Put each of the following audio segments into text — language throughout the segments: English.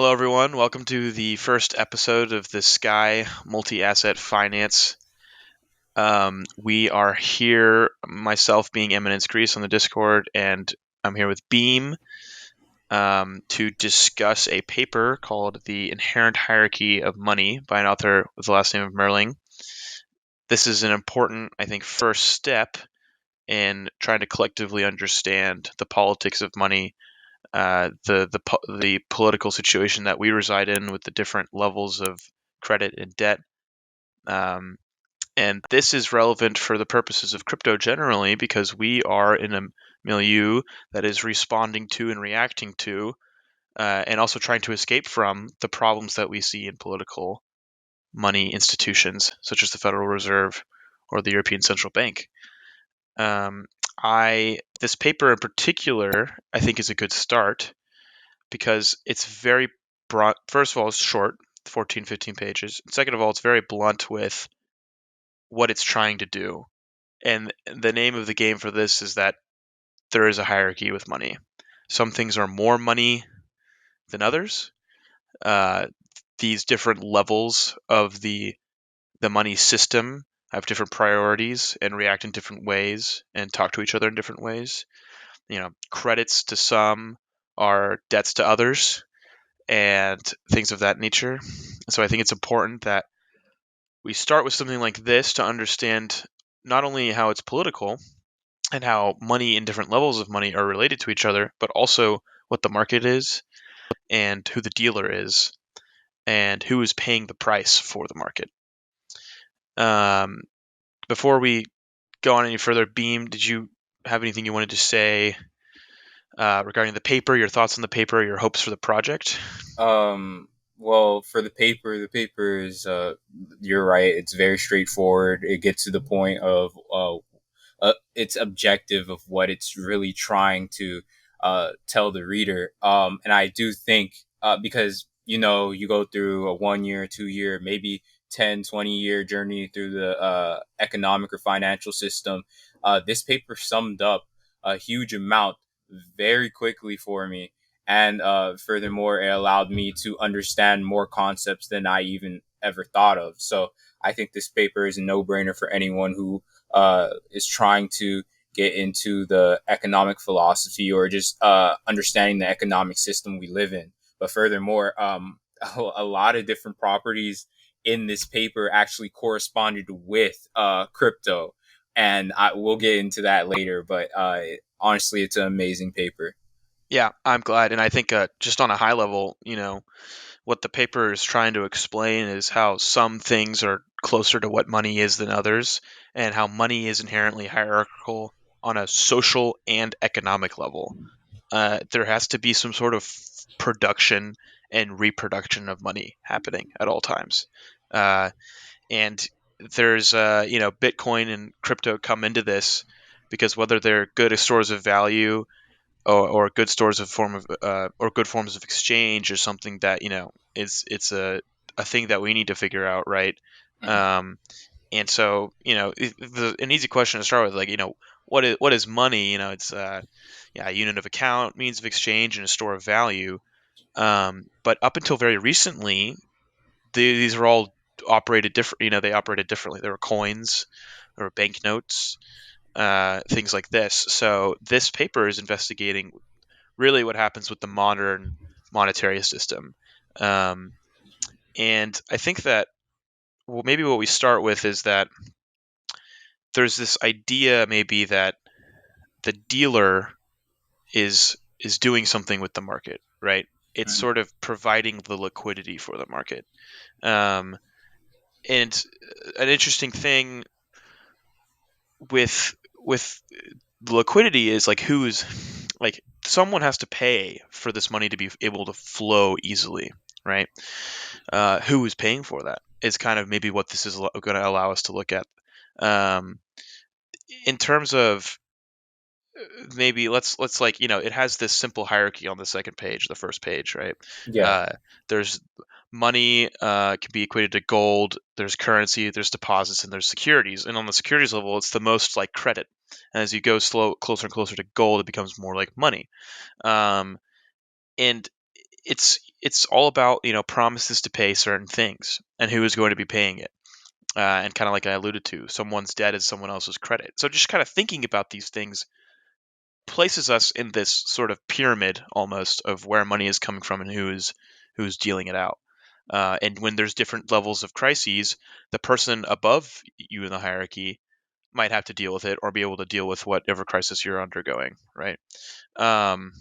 Hello, everyone. Welcome to the first episode of the Sky Multi-Asset Finance. We are here, myself being Eminence Greece on the Discord, and I'm here with Beam to discuss a paper called The Inherent Hierarchy of Money by an author with the last name of Merling. This is an important, I think, first step in trying to collectively understand the politics of money, the political situation that we reside in with the different levels of credit and debt. And this is relevant for the purposes of crypto generally because we are in a milieu that is responding to and reacting to, and also trying to escape from the problems that we see in political money institutions, such as the Federal Reserve or the European Central Bank. This paper in particular, I think, is a good start because it's very broad. First of all, it's short, 14, 15 pages. Second of all, it's very blunt with what it's trying to do. And the name of the game for this is that there is a hierarchy with money. Some things are more money than others. These different levels of the money system have different priorities and react in different ways and talk to each other in different ways. Credits to some are debts to others and things of that nature. So I think it's important that we start with something like this to understand not only how it's political and how money and different levels of money are related to each other, but also what the market is and who the dealer is and who is paying the price for the market. Before we go on any further, Beam, did you have anything you wanted to say regarding the paper, your thoughts on the paper, your hopes for the project? Well, for the paper is, you're right. It's very straightforward. It gets to the point of, its objective of what it's really trying to, tell the reader. And I do think, because, you go through a 1 year, 2 year, maybe 10, 20 year journey through the, economic or financial system. This paper summed up a huge amount very quickly for me. And furthermore, it allowed me to understand more concepts than I even ever thought of. So I think this paper is a no-brainer for anyone who is trying to get into the economic philosophy or just understanding the economic system we live in. But furthermore, a lot of different properties in this paper actually corresponded with crypto. And we'll get into that later. But honestly, it's an amazing paper. Yeah, I'm glad. And I think just on a high level, what the paper is trying to explain is how some things are closer to what money is than others, and how money is inherently hierarchical on a social and economic level. There has to be some sort of production and reproduction of money happening at all times. And there's, Bitcoin and crypto come into this because whether they're good stores of value or good stores of form of or good forms of exchange or something that it's a thing that we need to figure out, right? And so an easy question to start with, like, what is money? It's a unit of account, means of exchange, and a store of value. But up until very recently, these are all operated different. They operated differently. There were coins, there were banknotes, things like this. So this paper is investigating really what happens with the modern monetary system. And I think that maybe what we start with is that there's this idea maybe that the dealer is doing something with the market, right? It's sort of providing the liquidity for the market. And an interesting thing with the liquidity is like someone has to pay for this money to be able to flow easily, right? Who is paying for that is kind of maybe what this is going to allow us to look at. In terms of maybe let's it has this simple hierarchy on the second page, the first page, right? Yeah. There's money can be equated to gold. There's currency, there's deposits, and there's securities. And on the securities level, it's the most like credit. And as you go closer and closer to gold, it becomes more like money. And it's it's all about, promises to pay certain things and who is going to be paying it. And kind of like I alluded to, someone's debt is someone else's credit. So just kind of thinking about these things places us in this sort of pyramid almost of where money is coming from and who's dealing it out. And when there's different levels of crises, the person above you in the hierarchy might have to deal with it or be able to deal with whatever crisis you're undergoing, right? Um,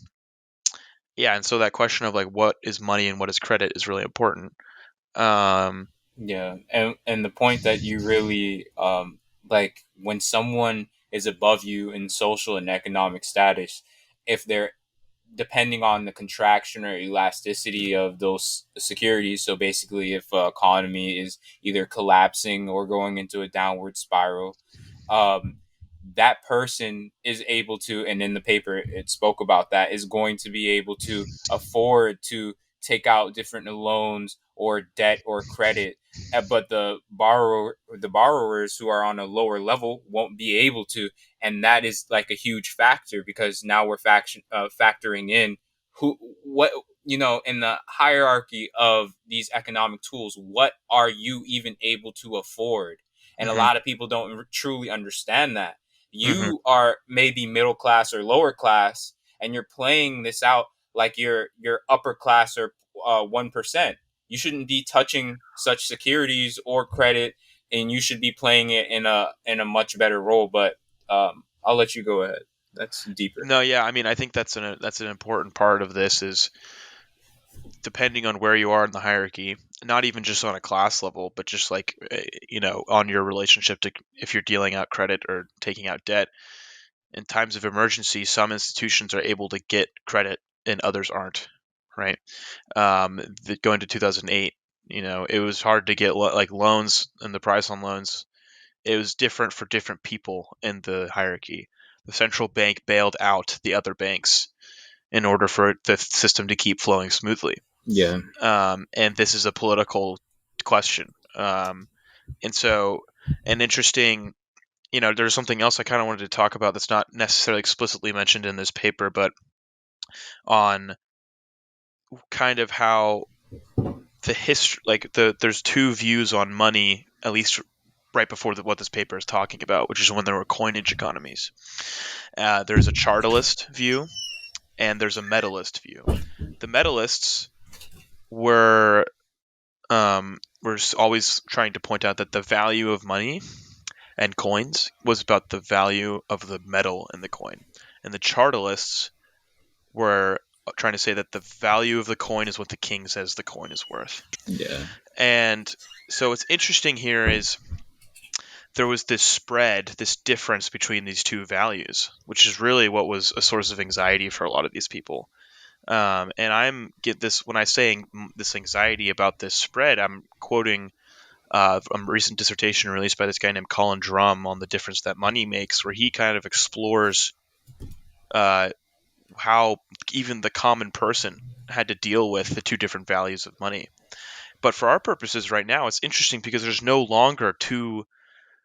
yeah, and so that question of like what is money and what is credit is really important. Um, Yeah, and the point that you really like when someone is above you in social and economic status, if they're depending on the contraction or elasticity of those securities. So basically, if economy is either collapsing or going into a downward spiral, um, that person is able to, and in the paper it spoke about that, is going to be able to afford to take out different loans or debt or credit. But the borrowers who are on a lower level won't be able to, and that is like a huge factor because now we're factoring in who what in the hierarchy of these economic tools, what are you even able to afford? And a hmm lot of people don't truly understand that. hmm You are maybe middle class or lower class, and you're playing this out like you're upper class or 1%. You shouldn't be touching such securities or credit, and you should be playing it in a much better role. But I'll let you go ahead. That's deeper. No, yeah, I mean, I think that's an important part of this is depending on where you are in the hierarchy, not even just on a class level, but just like on your relationship to if you're dealing out credit or taking out debt. In times of emergency, some institutions are able to get credit and others aren't. Right? Going to 2008, it was hard to get like loans, and the price on loans it was different for different people in the hierarchy. The central bank bailed out the other banks in order for the system to keep flowing smoothly. Yeah. And this is a political question. And so, an interesting, there's something else I kind of wanted to talk about that's not necessarily explicitly mentioned in this paper, but on kind of how the history, like there's two views on money, at least right before what this paper is talking about, which is when there were coinage economies. There's a chartalist view and there's a medalist view. The medalists were we're always trying to point out that the value of money and coins was about the value of the metal in the coin. And the chartalists were trying to say that the value of the coin is what the king says the coin is worth. Yeah. And so what's interesting here is there was this spread, this difference between these two values, which is really what was a source of anxiety for a lot of these people. And I'm get this when I say this anxiety about this spread, I'm quoting a recent dissertation released by this guy named Colin Drum on the difference that money makes, where he kind of explores uh, how even the common person had to deal with the two different values of money. But for our purposes right now, it's interesting because there's no longer two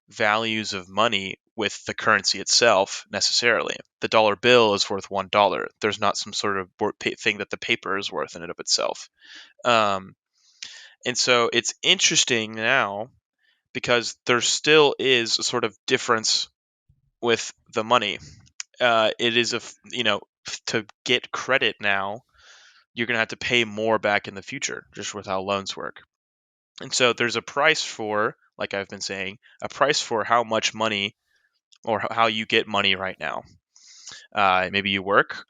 values of money with the currency itself necessarily. The dollar bill is worth $1. There's not some sort of thing that the paper is worth in and of itself. Um, and so it's interesting now because there still is a sort of difference with the money. It is to get credit now, you're going to have to pay more back in the future, just with how loans work. And so there's a price for, like I've been saying, a price for how much money or how you get money right now. Maybe you work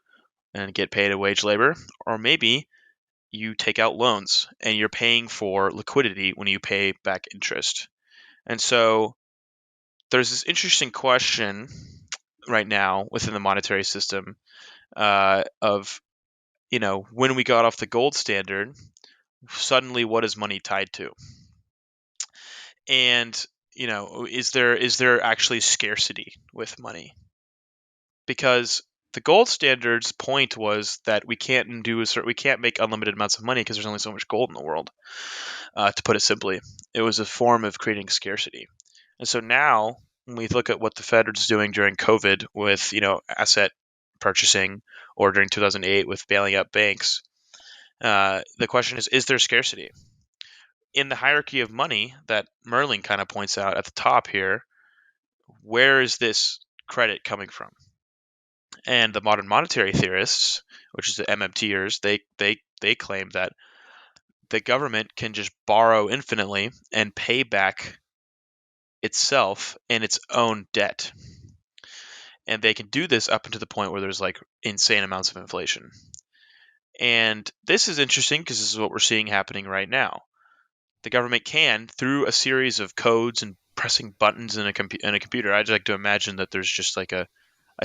and get paid a wage labor, or maybe you take out loans and you're paying for liquidity when you pay back interest. And so there's this interesting question right now within the monetary system of, when we got off the gold standard, suddenly what is money tied to? And, is there actually scarcity with money? Because the gold standard's point was that we can't make unlimited amounts of money because there's only so much gold in the world. To put it simply, it was a form of creating scarcity. And so now, when we look at what the Fed is doing during COVID with asset purchasing, or during 2008 with bailing out banks, The question is there scarcity? In the hierarchy of money that Merlin kind of points out at the top here, where is this credit coming from? And the modern monetary theorists, which is the MMTers, they claim that the government can just borrow infinitely and pay back itself in its own debt. And they can do this up until the point where there's like insane amounts of inflation. And this is interesting because this is what we're seeing happening right now. The government can, through a series of codes and pressing buttons in a computer, I'd like to imagine that there's just like a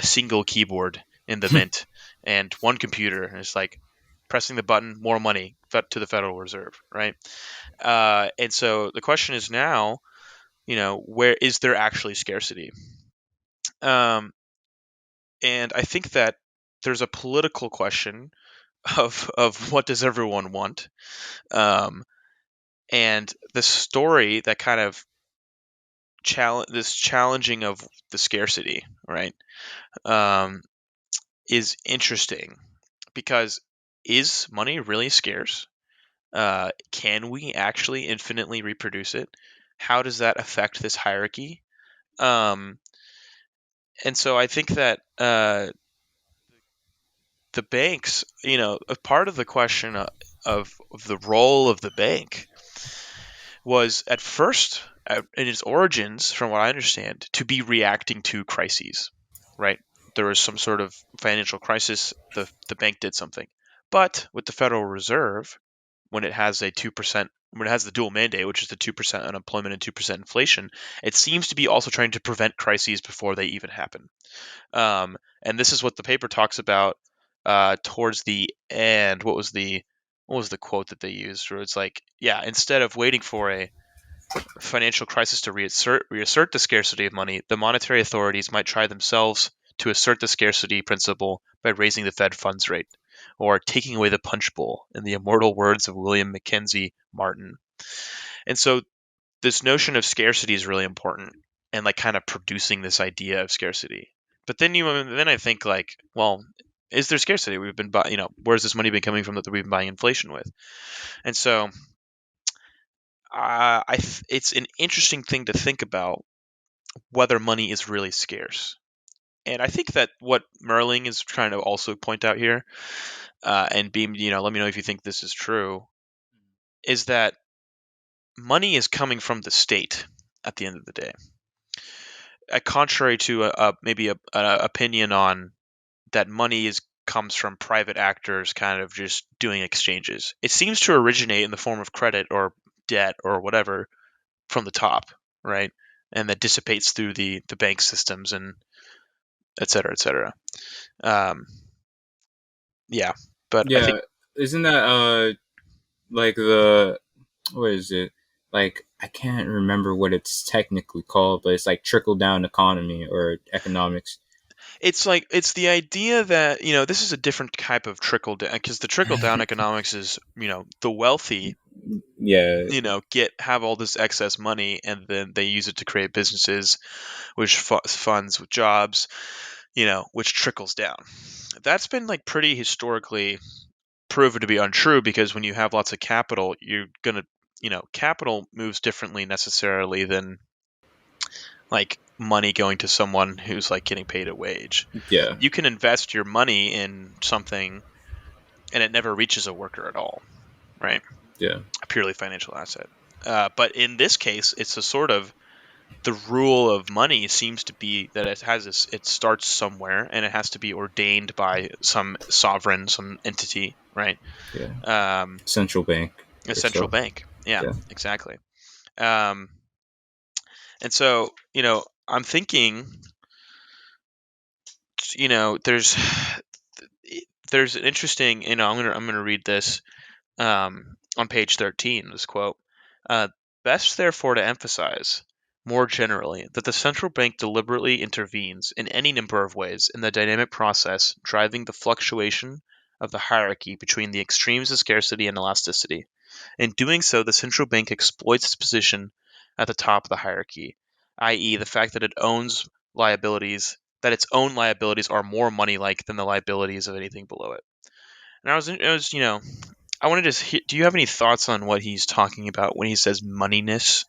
single keyboard in the mint and one computer, and it's like pressing the button, more money to the Federal Reserve, right? And so the question is now, where is there actually scarcity? And I think that there's a political question of what does everyone want, and the story that kind of challenging of the scarcity, right, is interesting because is money really scarce? Can we actually infinitely reproduce it? How does that affect this hierarchy? Um, and so I think that the banks, a part of the question of the role of the bank was at first, in its origins, from what I understand, to be reacting to crises, right? There was some sort of financial crisis, the bank did something. But with the Federal Reserve, when it has a 2%, when it has the dual mandate, which is the 2% unemployment and 2% inflation, it seems to be also trying to prevent crises before they even happen. And this is what the paper talks about towards the end. What was the quote that they used? Where it's like, yeah, instead of waiting for a financial crisis to reassert the scarcity of money, the monetary authorities might try themselves to assert the scarcity principle by raising the Fed funds rate or taking away the punch bowl, in the immortal words of William Mackenzie Martin. And so this notion of scarcity is really important, and like kind of producing this idea of scarcity. But then I think like, well, is there scarcity? We've been where's this money been coming from that we've been buying inflation with? And so it's an interesting thing to think about whether money is really scarce. And I think that what Merling is trying to also point out here, and Beam, let me know if you think this is true, is that money is coming from the state at the end of the day. Contrary to maybe a opinion on that money comes from private actors kind of just doing exchanges. It seems to originate in the form of credit or debt or whatever from the top, right? And that dissipates through the bank systems and et cetera, et cetera. Yeah, but I Yeah, think isn't that like the what is it? Like I can't remember what it's technically called, but it's like trickle down economy or economics. it's the idea that this is a different type of trickle down, because the trickle down economics is the wealthy Yeah, get have all this excess money and then they use it to create businesses, which funds with jobs, which trickles down. That's been like pretty historically proven to be untrue, because when you have lots of capital, you're gonna capital moves differently necessarily than like money going to someone who's like getting paid a wage. yeah, You can invest your money in something and it never reaches a worker at all, right? yeah, A purely financial asset. But in this case, it's a sort of the rule of money seems to be that it starts somewhere and it has to be ordained by some sovereign, some entity, right? yeah. Um, Central bank a or central so. bank. Yeah, Yeah, exactly. Um, and so, I'm thinking, there's an interesting, I'm gonna read this on page 13. This quote: "Best, therefore, to emphasize more generally that the central bank deliberately intervenes in any number of ways in the dynamic process driving the fluctuation of the hierarchy between the extremes of scarcity and elasticity. In doing so, the central bank exploits its position at the top of the hierarchy, i.e., the fact that its own liabilities are more money-like than the liabilities of anything below it." And I was I want to do you have any thoughts on what he's talking about when he says moneyness?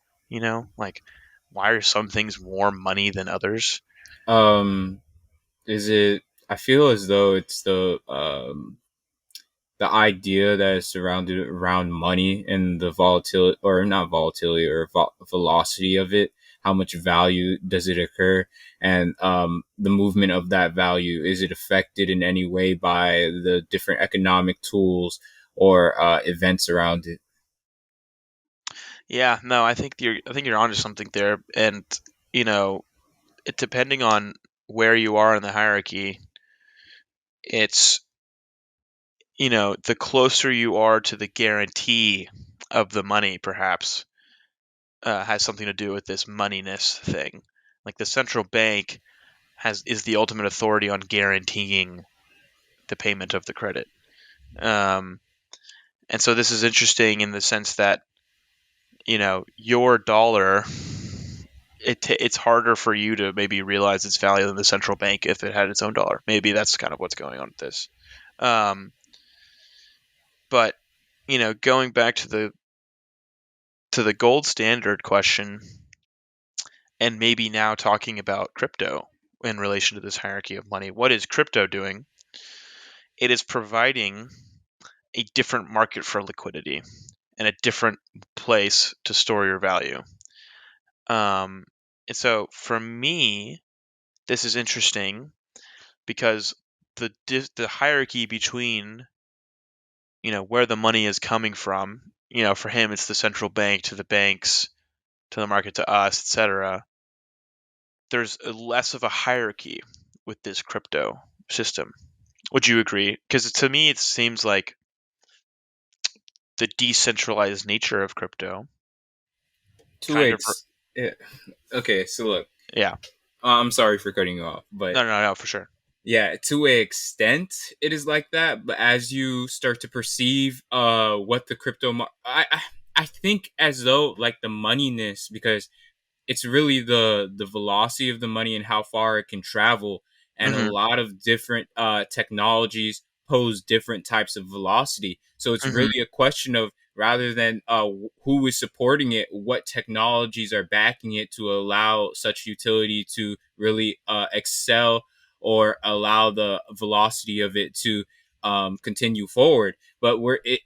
Like why are some things more money than others? Um, is it? I feel as though it's the idea that is surrounded around money and the volatility, or not volatility, or velocity of it. How much value does it occur, and the movement of that value, is it affected in any way by the different economic tools or events around it? Yeah, no, I think you're onto something there, and you know, depending on where you are in the hierarchy, it's the closer you are to the guarantee of the money, perhaps has something to do with this moneyness thing. Like the central bank is the ultimate authority on guaranteeing the payment of the credit. Um, and so this is interesting in the sense that your dollar, it's harder for you to maybe realize its value than the central bank if it had its own dollar. Maybe that's kind of what's going on with this. Um, but going back to the gold standard question, and maybe now talking about crypto in relation to this hierarchy of money. What is crypto doing? It is providing a different market for liquidity and a different place to store your value. Um, and so for me, this is interesting because the hierarchy between where the money is coming from, for him it's the central bank to the banks to the market to us, etc. There's less of a hierarchy with this crypto system. Would you agree? Because to me, it seems like the decentralized nature of crypto To kind of, ex- yeah. Okay, so look, yeah. I'm sorry for cutting you off, but No, no, no, for sure. yeah, to a extent it is like that, but as you start to perceive what the I think as though like the moneyness, because it's really the velocity of the money and how far it can travel, and a Mm-hmm. lot of different technologies pose different types of velocity, so it's Mm-hmm. really a question of, rather than who is supporting it, what technologies are backing it to allow such utility to really excel, or allow the velocity of it to continue forward. But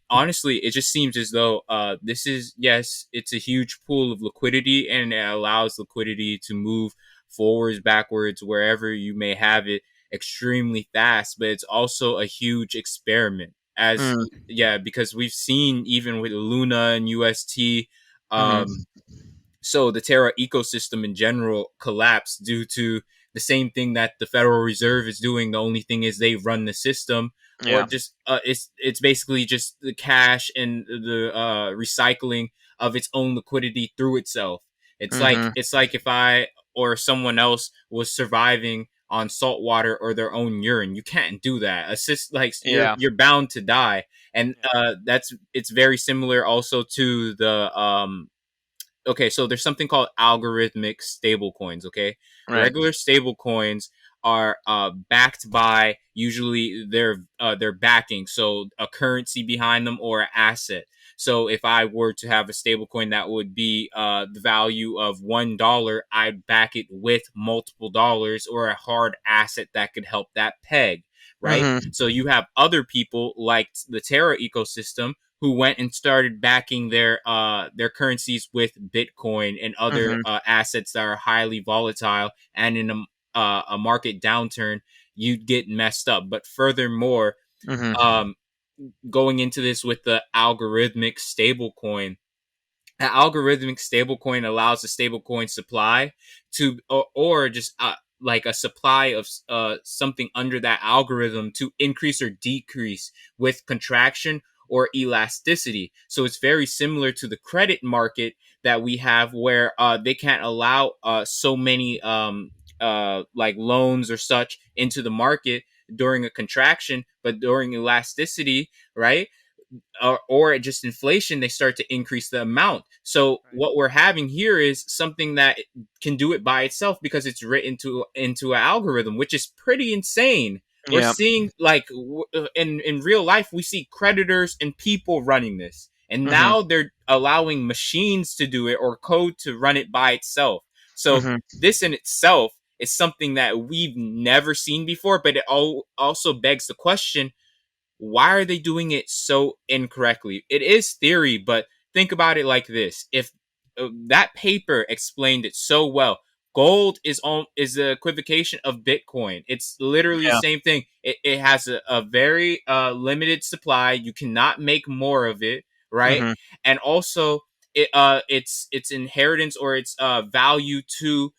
honestly, it just seems as though this is, yes, it's a huge pool of liquidity, and it allows liquidity to move forwards, backwards, wherever you may have it, extremely fast. But it's also a huge experiment, as Mm. yeah, because we've seen even with Luna and UST. Mm-hmm. So the Terra ecosystem in general collapsed due to the same thing that the Federal Reserve is doing. The only thing is they run the system, or Yeah. just it's basically just the cash and the recycling of its own liquidity through itself. Mm-hmm. It's like if I or someone else was surviving on salt water or their own urine. You can't do that. Assist, like Yeah. you're bound to die, and Yeah. it's very similar also to the okay, so there's something called algorithmic stablecoins. Okay, Right. regular stablecoins are backed by, usually their backing, so a currency behind them or an asset. So if I were to have a stablecoin that would be the value of $1, I'd back it with multiple dollars or a hard asset that could help that peg. Right. Mm-hmm. So you have other people like the Terra ecosystem who went and started backing their currencies with Bitcoin and other Mm-hmm. assets that are highly volatile. And in a market downturn, you'd get messed up. But furthermore, Mm-hmm. um, going into this with the algorithmic stablecoin, an algorithmic stablecoin allows a stablecoin supply to, or just like a supply of something under that algorithm to increase or decrease with contraction or elasticity. So it's very similar to the credit market that we have, where they can't allow so many like loans or such into the market during a contraction, but during elasticity, right? Or just inflation, they start to increase the amount. So Right. what we're having here is something that can do it by itself because it's written into an algorithm, which is pretty insane. We're Yeah. seeing like in real life, we see creditors and people running this, and Mhm. now they're allowing machines to do it or code to run it by itself. So Mhm. this in itself is something that we've never seen before, but it also begs the question, why are they doing it so incorrectly? It is theory, but think about it like this: if that paper explained it so well, gold is the equivocation of Bitcoin. It's literally the Yeah. same thing. It has a very limited supply. You cannot make more of it, right? Mhm. And also, its inheritance or its value to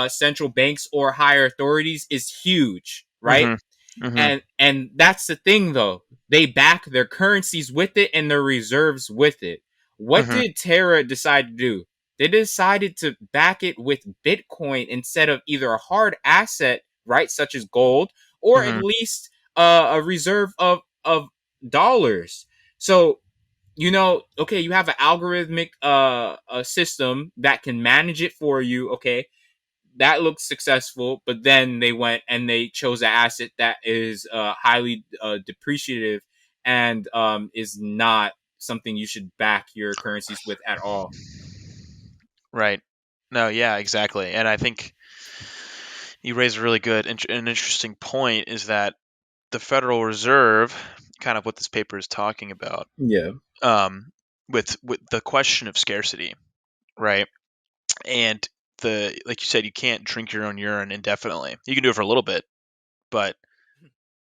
central banks or higher authorities is huge, right? Mhm. Mhm. And that's the thing though, they back their currencies with it and their reserves with it. What Mhm. did Terra decide to do? They decided to back it with Bitcoin instead of either a hard asset, right, such as gold, or at Mhm. least a reserve of dollars. So okay, you have an algorithmic a system that can manage it for you. Okay, that looked successful, but then they went and they chose an asset that is highly depreciative and is not something you should back your currencies with at all. Right. No, yeah, exactly. And I think you raise a really good an interesting point is that the Federal Reserve, kind of what this paper is talking about, Yeah. um, with the question of scarcity, right? And the like you said, you can't drink your own urine indefinitely. You can do it for a little bit, but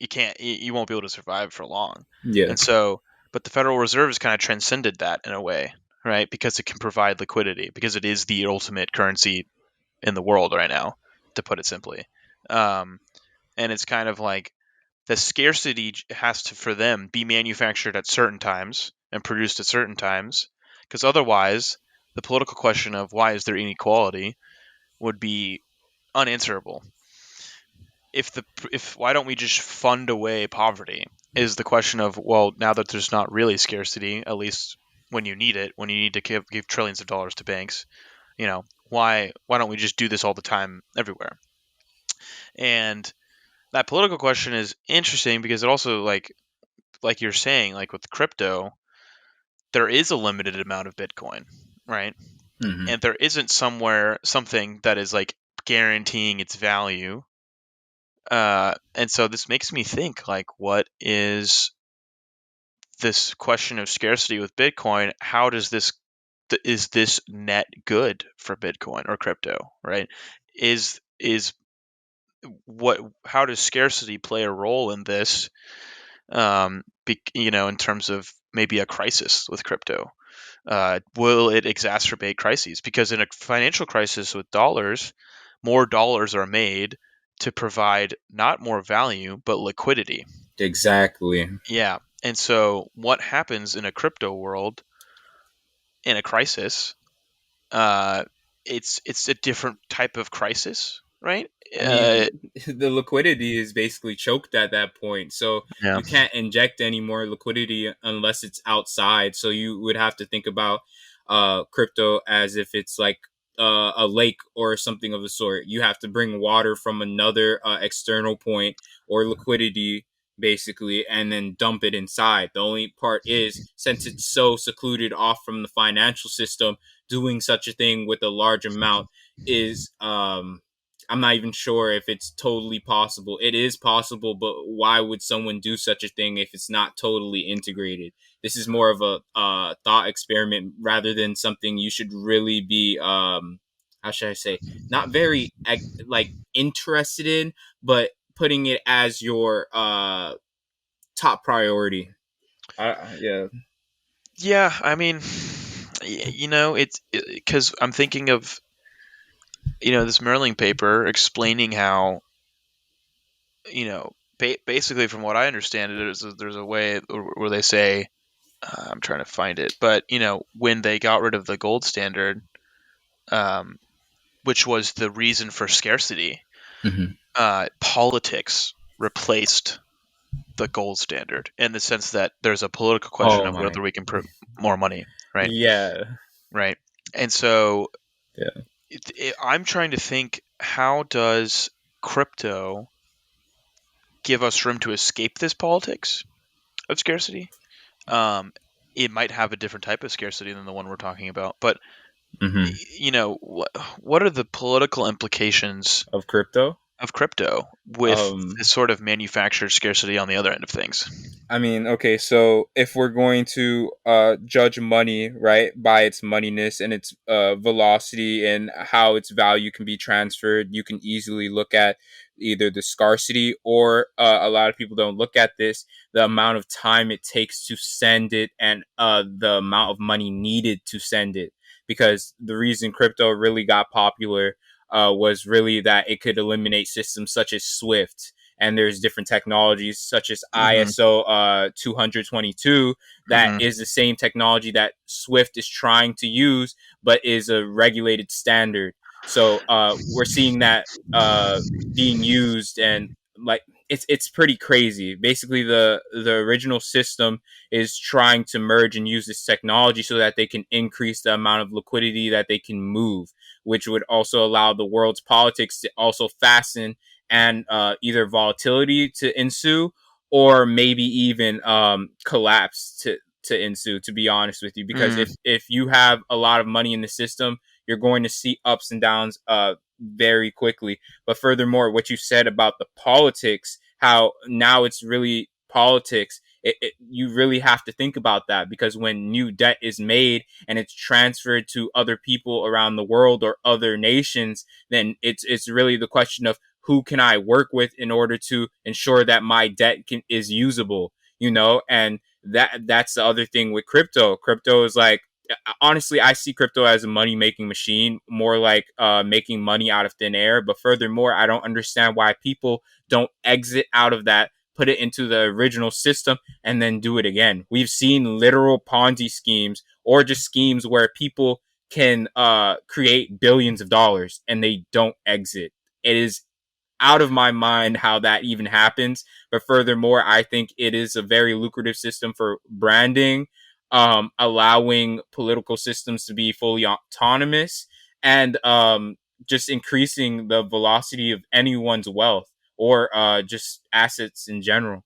you can't. You won't be able to survive for long. Yeah. And so, but the Federal Reserve has kind of transcended that in a way, right? Because it can provide liquidity, because it is the ultimate currency in the world right now, to put it simply. Um, and it's kind of like the scarcity has to, for them, be manufactured at certain times and produced at certain times, because otherwise, the political question of why is there inequality would be unanswerable. If why don't we just fund away poverty is the question of, well, now that there's not really scarcity, at least when you need it, when you need to give trillions of dollars to banks, why don't we just do this all the time everywhere? And that political question is interesting because it also, like you're saying, like with crypto, there is a limited amount of Bitcoin, right? Mm-hmm. And there isn't something that is like guaranteeing its value. And so this makes me think, like, what is this question of scarcity with Bitcoin? How does this is this net good for Bitcoin or crypto, right? Is what how does scarcity play a role in this? In terms of maybe a crisis with crypto, will it exacerbate crises? Because in a financial crisis with dollars, more dollars are made to provide not more value but liquidity. Exactly. Yeah. And so what happens in a crypto world in a crisis? Uh, it's a different type of crisis, right? I Uh, mean, the liquidity is basically choked at that point. So yeah. you can't inject any more liquidity unless it's outside. So you would have to think about crypto as if it's like a lake or something of the sort. You have to bring water from another external point or liquidity basically and then dump it inside. The only part is, since it's so secluded off from the financial system, doing such a thing with a large amount is I'm not even sure if it's totally possible. It is possible, but why would someone do such a thing if it's not totally integrated? This is more of a thought experiment rather than something you should really be, how should I say, not very like interested in, but putting it as your top priority. Yeah. Yeah, I mean, it's because I'm thinking of, this Merling paper explaining how, basically from what I understand, there's a way where they say, I'm trying to find it, but when they got rid of the gold standard, um, which was the reason for scarcity, Mm-hmm. politics replaced the gold standard in the sense that there's a political question Oh of my. whether we can print more money, right? Yeah. Right. And so Yeah. I'm trying to think, how does crypto give us room to escape this politics of scarcity. Um, it might have a different type of scarcity than the one we're talking about, but Mm-hmm. what are the political implications Of crypto. of crypto with this Um, sort of manufactured scarcity on the other end of things? I mean, okay, so if we're going to judge money, right, by its moneyness and its velocity and how its value can be transferred, you can easily look at either the scarcity or a lot of people don't look at this, the amount of time it takes to send it and the amount of money needed to send it. Because the reason crypto really got popular was really that it could eliminate systems such as Swift, and there's different technologies such as Mm-hmm. ISO 222 that Mm-hmm. is the same technology that Swift is trying to use, but is a regulated standard. So we're seeing that being used, and like it's pretty crazy. Basically, the original system is trying to merge and use this technology so that they can increase the amount of liquidity that they can move, which would also allow the world's politics to also fasten and either volatility to ensue or maybe even collapse to ensue, to be honest with you, because Mm. if you have a lot of money in the system, you're going to see ups and downs very quickly. But furthermore, what you said about the politics, how now it's really politics, you really have to think about that, because when new debt is made and it's transferred to other people around the world or other nations, then it's really the question of who can I work with in order to ensure that my debt is usable, and that's the other thing with crypto. Crypto is like, honestly, I see crypto as a money making machine, more like making money out of thin air. But furthermore, I don't understand why people don't exit out of that, put it into the original system, and then do it again. We've seen literal Ponzi schemes or just schemes where people can create billions of dollars and they don't exit. It is out of my mind how that even happens. But furthermore, I think it is a very lucrative system for branding, allowing political systems to be fully autonomous, and just increasing the velocity of anyone's wealth or just assets in general.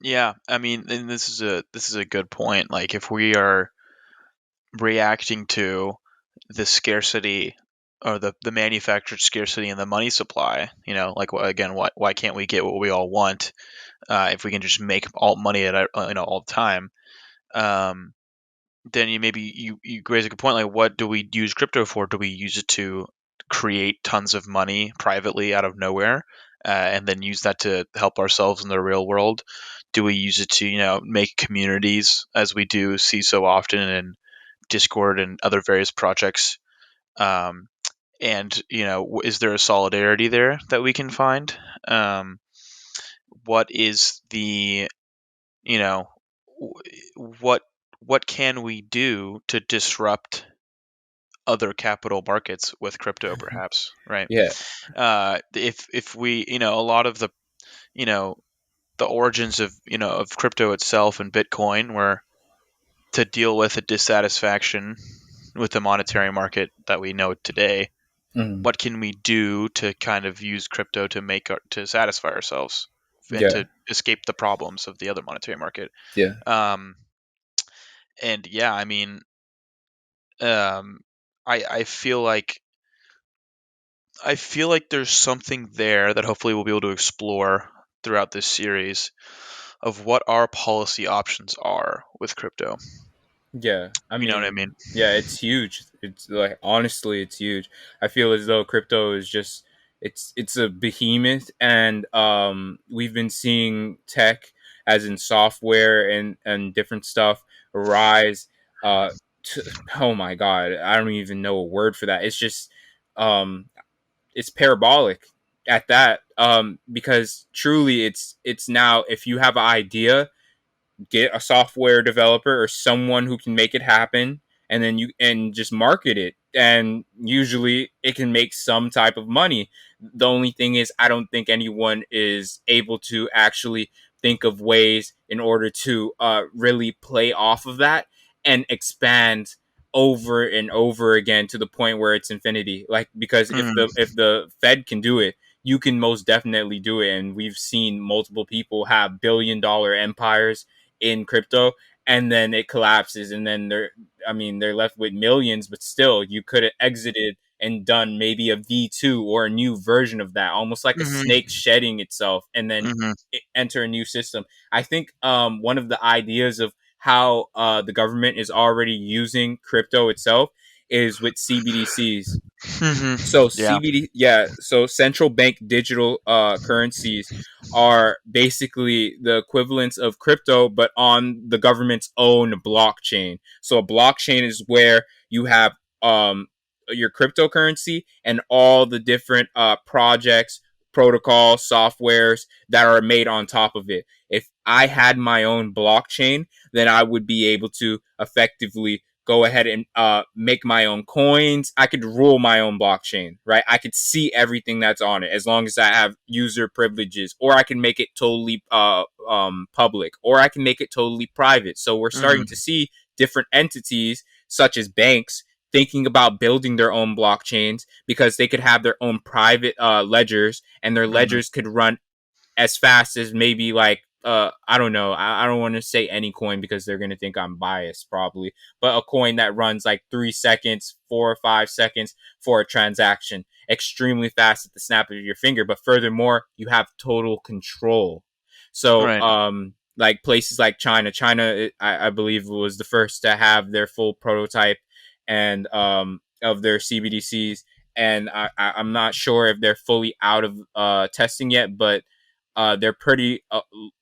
Yeah, I mean, and this is a good point. Like, if we are reacting to the scarcity or the manufactured scarcity and the money supply, like again, why can't we get what we all want if we can just make all money at all the time? Um, then you raise a good point. Like, what do we use crypto for? Do we use it to create tons of money privately out of nowhere, and then use that to help ourselves in the real world? Do we use it to make communities, as we do see so often in Discord and other various projects? Um, and is there a solidarity there that we can find? Um, what is the you know what what can we do to disrupt other capital markets with crypto, perhaps, right? Yeah. If we, a lot of you know the origins of crypto itself and Bitcoin were to deal with a dissatisfaction with the monetary market that we know today. Mm. What can we do to kind of use crypto to to satisfy ourselves and Yeah. to escape the problems of the other monetary market? Yeah. Um, and yeah, I mean, um, I feel like there's something there that hopefully we'll be able to explore throughout this series of what our policy options are with crypto. Yeah, I You know what I mean, mean? yeah, it's huge. It's like, honestly, it's huge. I feel as though crypto is just, it's a behemoth, and we've been seeing tech, as in software and different stuff, rise. Uh, to, oh my god, I don't even know a word for that. It's just um, it's parabolic at that. Because truly, it's now, if you have an idea, get a software developer or someone who can make it happen, and then you and just market it, and usually it can make some type of money. The only thing is, I don't think anyone is able to actually think of ways in order to really play off of that and expand over and over again to the point where it's infinity. Like, because if Mm, the Fed can do it, you can most definitely do it. And we've seen multiple people have billion-dollar empires in crypto, and then it collapses, and then they're left with millions, but still, you could have exited and done maybe a V2 or a new version of that, almost like a snake Hmm. shedding itself, and then Hmm. enter a new system. I think one of the ideas of how the government is already using crypto itself is with CBDCs. Hmm. So Yeah. so central bank digital currencies are basically the equivalents of crypto, but on the government's own blockchain. So a blockchain is where you have um, your cryptocurrency and all the different projects, protocols, softwares that are made on top of it. If I had my own blockchain, then I would be able to effectively go ahead and make my own coins. I could rule my own blockchain, right? I could see everything that's on it as long as I have user privileges, or I can make it totally public, or I can make it totally private. So we're starting to Hmm. see different entities, such as banks, thinking about building their own blockchains because they could have their own private ledgers, and their Hmm. ledgers could run as fast as maybe like I don't know. I don't want to say any coin because they're gonna think I'm biased probably, but a coin that runs like 3 seconds, 4 or 5 seconds for a transaction, extremely fast at the snap of your finger. But furthermore, you have total control. So Right. like places like China, I believe was the first to have their full prototype and of their CBDCs, and I'm not sure if they're fully out of testing yet, but they're pretty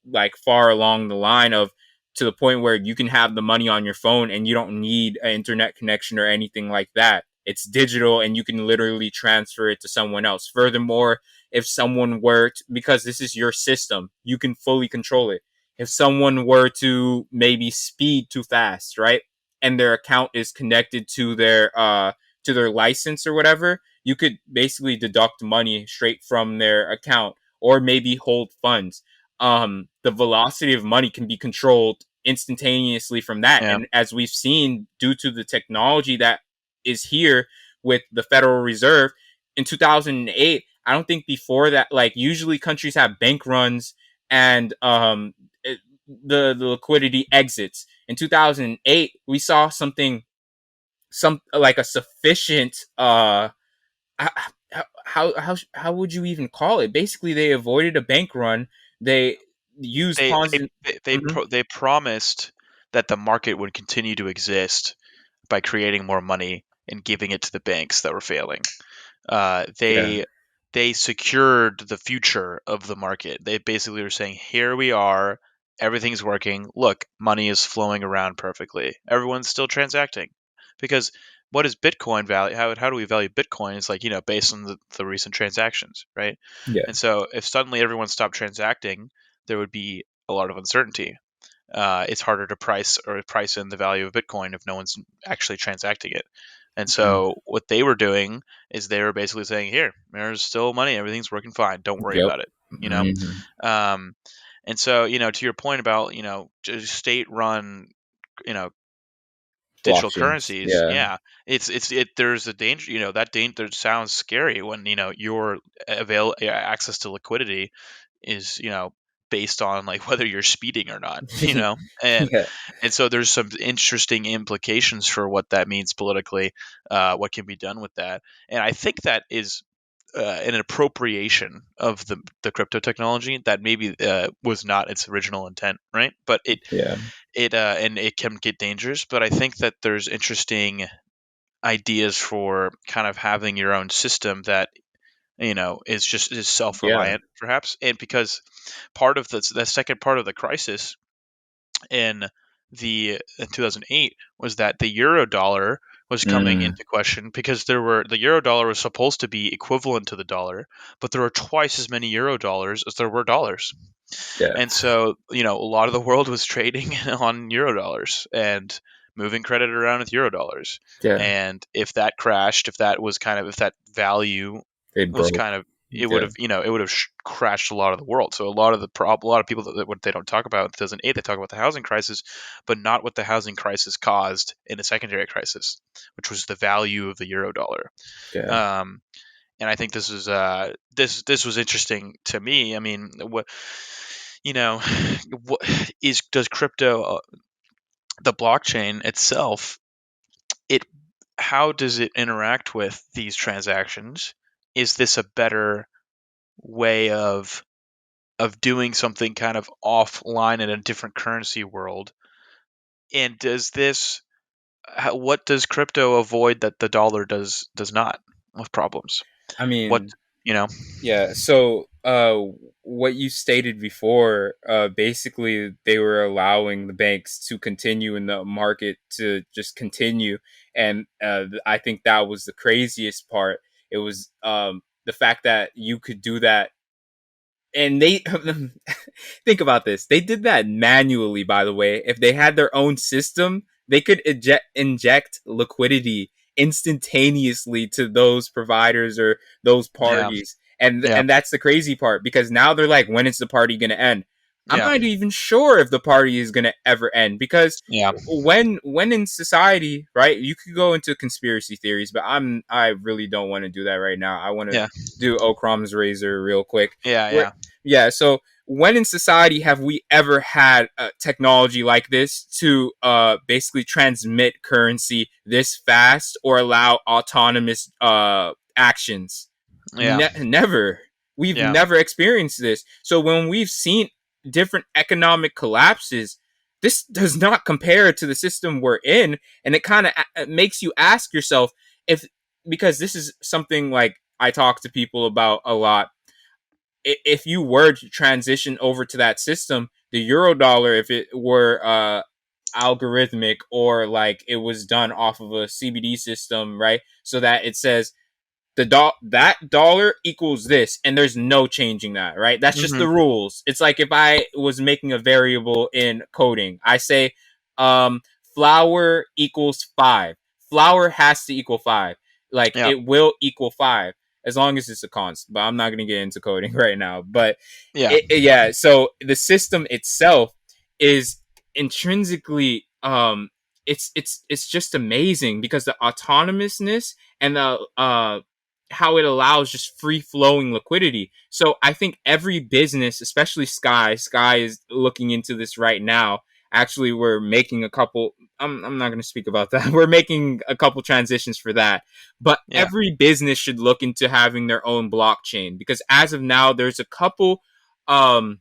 like far along the line of to the point where you can have the money on your phone and you don't need an internet connection or anything like that. It's digital and you can literally transfer it to someone else. Furthermore, if someone were to, because this is your system, you can fully control it. If someone were to maybe speed too fast, right? And their account is connected to their license or whatever, you could basically deduct money straight from their account or maybe hold funds. The velocity of money can be controlled instantaneously from that. Yeah. And as we've seen, due to the technology that is here with the Federal Reserve in 2008, I don't think before that, like usually countries have bank runs and the liquidity exits. In 2008, we saw some like a sufficient how would you even call it? Basically, they avoided a bank run. They used They pawns. they Mhm. they promised that the market would continue to exist by creating more money and giving it to the banks that were failing. Uh, Yeah, they they secured the future of the market. They basically were saying, "Here we are, everything's working. Look, money is flowing around perfectly. Everyone's still transacting." Because what is Bitcoin value? How do we value Bitcoin? It's like based on the recent transactions, right? yeah, And so if suddenly everyone stopped transacting, there would be a lot of uncertainty. It's harder to price in the value of Bitcoin if no one's actually transacting it. And mm, so what they were doing is they were basically saying, "Here, there's still money. Everything's working fine. Don't worry yep, about it." You know. hmm Um, and so to your point about just state-run you know digital blockchains. currencies, Yeah, yeah, there's a danger. That danger sounds scary when your access to liquidity is based on like whether you're speeding or not. and yeah, and so there's some interesting implications for what that means politically, what can be done with that. And I think that is an appropriation of the crypto technology that maybe was not its original intent, right? But yeah, and it can get dangerous. But I think that there's interesting ideas for kind of having your own system that is yeah. self-reliant perhaps. And because part of the second part of the crisis in 2008 was that the euro dollar was coming Mm, into question because the euro dollar was supposed to be equivalent to the dollar, but there were twice as many euro dollars as there were dollars. yeah, And so a lot of the world was trading on euro dollars and moving credit around with euro dollars. yeah. And if that crashed, if that value It was broke. kind of it would Yeah, have crashed a lot of the world. So a lot of people that what they don't talk about in 2008, they talk about the housing crisis, but not what the housing crisis caused in a secondary crisis, which was the value of the euro dollar. yeah, Um, And I think this was interesting to me. I mean, what you know, what is does crypto the blockchain itself, it how does it interact with these transactions? Is this a better way of doing something kind of offline in a different currency world? And does this what does crypto avoid that the dollar does not with problems? I What mean, you know? yeah. So, what you stated before, basically, they were allowing the banks to continue in the market to just continue, and I think that was the craziest part. It was the fact that you could do that, and they think about this. They did that manually, by the way. If they had their own system, they could inject liquidity instantaneously to those providers or those Yeah, parties. And yeah, and that's the crazy part, because now they're like, when is the party going to end? I'm yeah, not even sure if the party is going to ever end, because yeah, when in society, right? You could go into conspiracy theories, but I really don't want to do that right now. I want to yeah, do Occam's razor real quick. yeah, Where yeah, yeah, so when in society have we ever had technology like this to basically transmit currency this fast or allow autonomous actions? yeah, Never. We've yeah, never experienced this. So when we've seen different economic collapses, this does not compare to the system we're in, and it kind of makes you ask yourself if, because this is something like I talk to people about a lot, if you were to transition over to that system, the euro dollar, if it were algorithmic, or like it was done off of a CBD system, right? So that it says that dollar equals this, and there's no changing that, right? That's just hmm the rules. It's like if I was making a variable in coding, I say um flour equals 5. Flour has to equal 5. Like yeah, it will equal 5 as long as it's a constant. But I'm not going to get into coding right now. But yeah, yeah, so the system itself is intrinsically it's just amazing, because the autonomousness and the how it allows just free flowing liquidity. So I think every business, especially Sky is looking into this right now. Actually, we're making a couple. I'm not going to speak about that. We're making a couple transitions for that. But yeah, every business should look into having their own blockchain, because as of now, there's a couple um,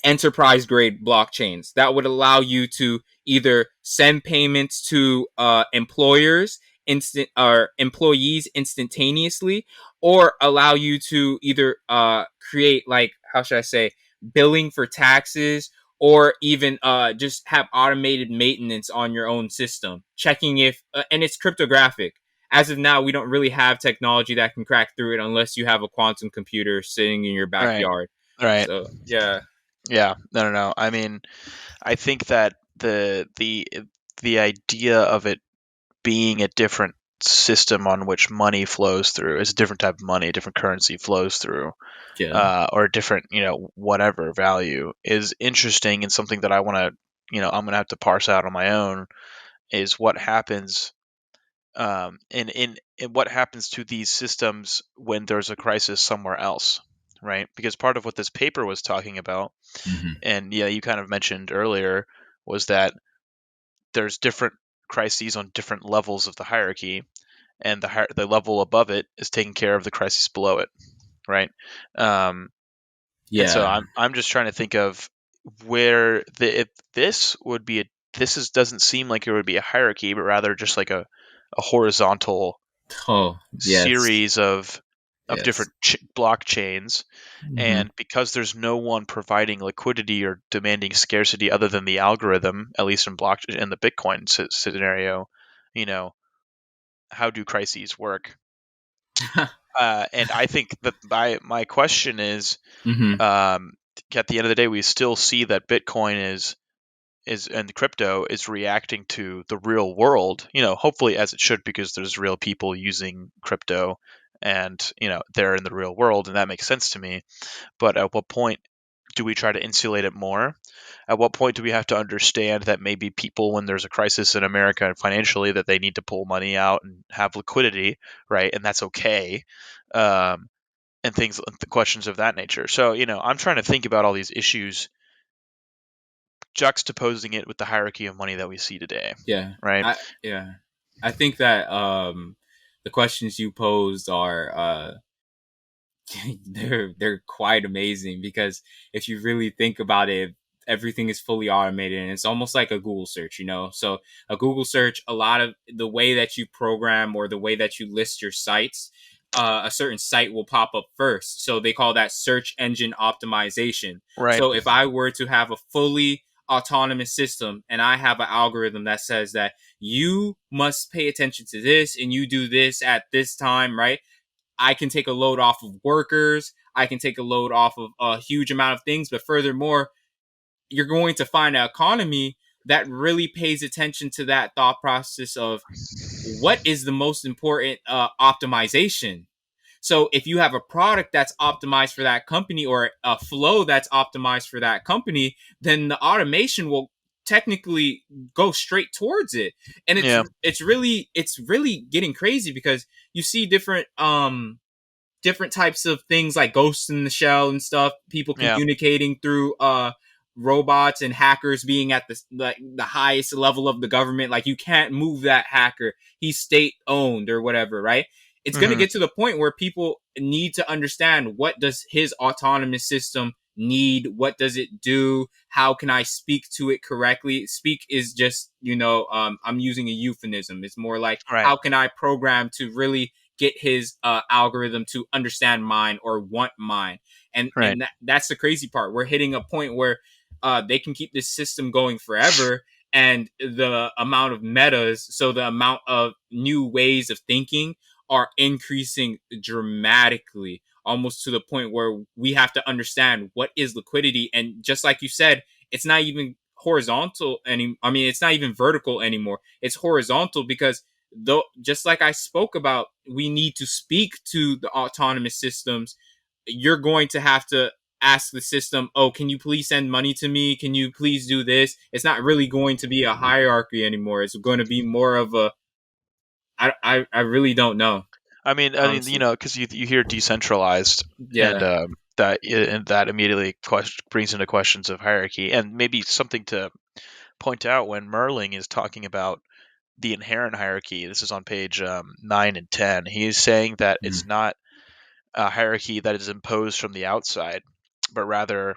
enterprise grade blockchains that would allow you to either send payments to employers instant or employees instantaneously, or allow you to either create, like, how should I say, billing for taxes, or even just have automated maintenance on your own system, checking if and it's cryptographic. As of now, we don't really have technology that can crack through it unless you have a quantum computer sitting in your right, backyard. right, So yeah. yeah. No, no, no. I mean, I think that the idea of it being a different system on which money flows through is a different type of money, a different currency flows through, Yeah. or a different, whatever value is interesting, and something that I want to, I'm gonna have to parse out on my own is what happens, in what happens to these systems when there's a crisis somewhere else, right? Because part of what this paper was talking about, Hmm. and yeah, you kind of mentioned earlier, was that there's different crises on different levels of the hierarchy, and the level above it is taking care of the crisis below it, right? Um, and so Yeah. I'm just trying to think of where if this would be doesn't seem like it would be a hierarchy, but rather just like a horizontal Oh, yes. series of Yes. different blockchains. Hmm. And because there's no one providing liquidity or demanding scarcity other than the algorithm, at least in the Bitcoin scenario, you know, how do crises work? And I think that my question is, Hmm. um, at the end of the day, we still see that Bitcoin is and crypto is reacting to the real world. Hopefully as it should, because there's real people using crypto, and they're in the real world, and that makes sense to me. But at what point do we try to insulate it more? At what point do we have to understand that maybe people, when there's a crisis in America financially, that they need to pull money out and have liquidity, right? And that's okay. Um, and things, questions of that nature. So, I'm trying to think about all these issues, juxtaposing it with the hierarchy of money that we see today, Yeah. right? Yeah. I think that the questions you posed are they're quite amazing, because if you really think about it, everything is fully automated and it's almost like a Google search, you know. So a Google search, a lot of the way that you program or the way that you list your sites, a certain site will pop up first, so they call that search engine optimization. Right. So if I were to have a fully autonomous system and I have an algorithm that says that you must pay attention to this and you do this at this time, right? I can take a load off of workers. I can take a load off of a huge amount of things. But furthermore, you're going to find an economy that really pays attention to that thought process of what is the most important optimization. So if you have a product that's optimized for that company or a flow that's optimized for that company, then the automation will technically go straight towards it. And Yeah. it's really getting crazy, because you see different types of things like Ghost in the Shell and stuff, people Yeah. communicating through robots, and hackers being at the highest level of the government. Like, you can't move that hacker. He's state owned or whatever, right? It's going to Hmm. get to the point where people need to understand, what does his autonomous system need? What does it do? How can I speak to it correctly? Speak is just, I'm using a euphemism. It's more like, Right. how can I program to really get his algorithm to understand mine or want mine? And Right. that's the crazy part. We're hitting a point where they can keep this system going forever, and the amount of metas, so the amount of new ways of thinking, are increasing dramatically, almost to the point where we have to understand what is liquidity. And just like you said, it's not even horizontal it's not even vertical anymore. It's horizontal, because though, just like I spoke about, we need to speak to the autonomous systems. You're going to have to ask the system, oh, can you please send money to me? Can you please do this? It's not really going to be a hierarchy anymore. It's going to be more of a, I really don't know, honestly. Because you hear decentralized, and Yeah. that immediately brings into questions of hierarchy, and maybe something to point out when Merling is talking about the inherent hierarchy. This is on page 9 and 10. He is saying that it's Mhm. not a hierarchy that is imposed from the outside, but rather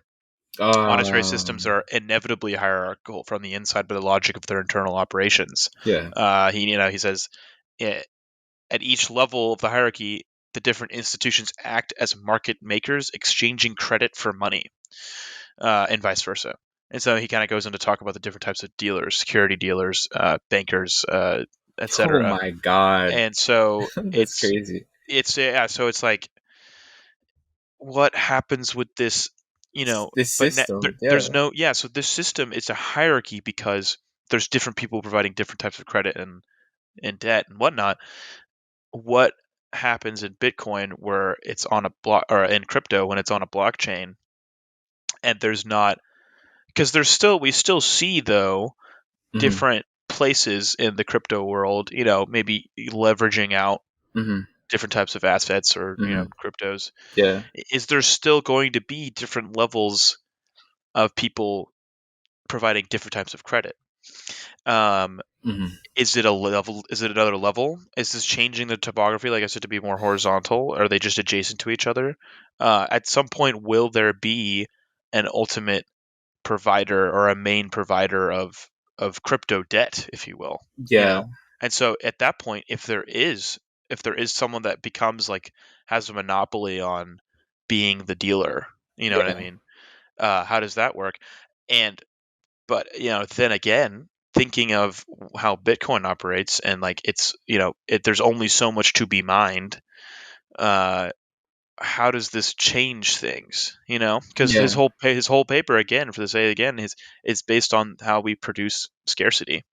monetary systems Um, are inevitably hierarchical from the inside by the logic of their internal operations. yeah. He says, eh, at each level of the hierarchy, the different institutions act as market makers, exchanging credit for money, and vice versa. And so he kind of goes into talk about the different types of dealers, security dealers, bankers, Oh etc. my God. And so That's crazy. so it's like, what happens with this, This but system. there's Yeah. no, yeah, so this system is a hierarchy because there's different people providing different types of credit and debt and whatnot. What happens in Bitcoin where it's on a block, or in crypto when it's on a blockchain, and there's not, because we still see, though, Hmm. different places in the crypto world, maybe leveraging out Hmm. different types of assets, or Hmm. cryptos. Yeah. Is there still going to be different levels of people providing different types of credit? Um, Hmm. is it a level? Is it another level? Is this changing the topography, like I said, to be more horizontal? Are they just adjacent to each other? At some point, will there be an ultimate provider, or a main provider of crypto debt, if you will? Yeah. And so at that point, if there is someone that becomes like, has a monopoly on being the dealer, you know what I Yeah. mean? How does that work? And but then again, thinking of how Bitcoin operates, and like, there's only so much to be mined. uh how does this change things? Because his Yeah. whole paper, again, for the say again, is based on how we produce scarcity,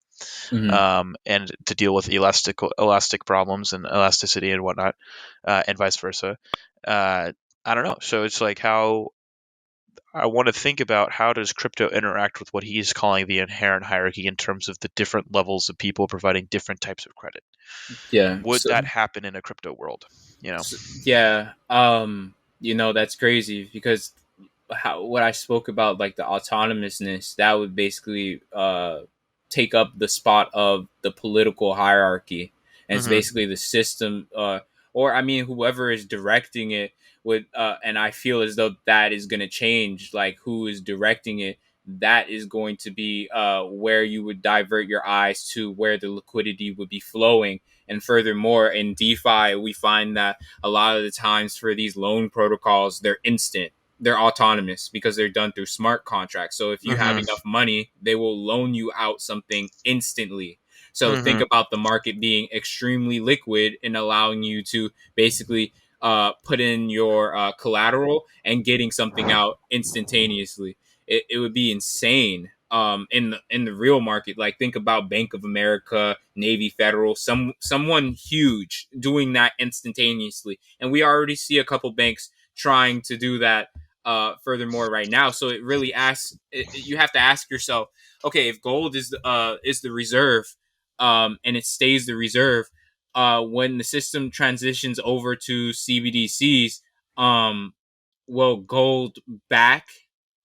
Hmm. and to deal with elastic problems and elasticity and whatnot, and vice versa. uh I don't know. So it's like, how I want to think about how does crypto interact with what he's calling the inherent hierarchy in terms of the different levels of people providing different types of credit. Yeah. Would that happen in a crypto world? You know? So yeah. That's crazy because what I spoke about, like the autonomousness, that would basically take up the spot of the political hierarchy, and it's Hmm. basically the system, or I mean, whoever is directing it would, and I feel as though that is going to change, like who is directing it. That is going to be where you would divert your eyes to, where the liquidity would be flowing. And furthermore, in DeFi, we find that a lot of the times for these loan protocols, they're instant, they're autonomous because they're done through smart contracts. So if you have Hmm. enough money, they will loan you out something instantly. So think Hmm. about the market being extremely liquid and allowing you to basically put in your collateral and getting something out instantaneously. It would be insane in the real market. Like think about Bank of America, Navy Federal, someone huge doing that instantaneously. And we already see a couple banks trying to do that furthermore right now. So it really asks, you have to ask yourself, okay, if gold is the reserve, and it stays the reserve, when the system transitions over to CBDCs, um, will gold back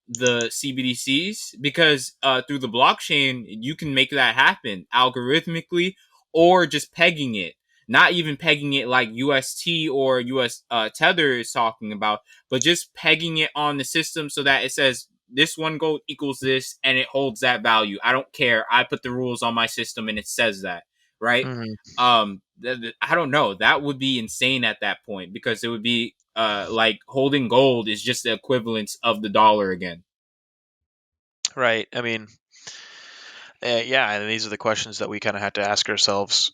the CBDCs? Because through the blockchain, you can make that happen algorithmically, or just pegging it. Not even pegging it like UST or US Tether is talking about, but just pegging it on the system so that it says this one gold equals this and it holds that value. I don't care. I put the rules on my system and it says that, right? Hmm. I don't know. That would be insane at that point because it would be like holding gold is just the equivalence of the dollar again. Right. I mean, yeah, and these are the questions that we kind of have to ask ourselves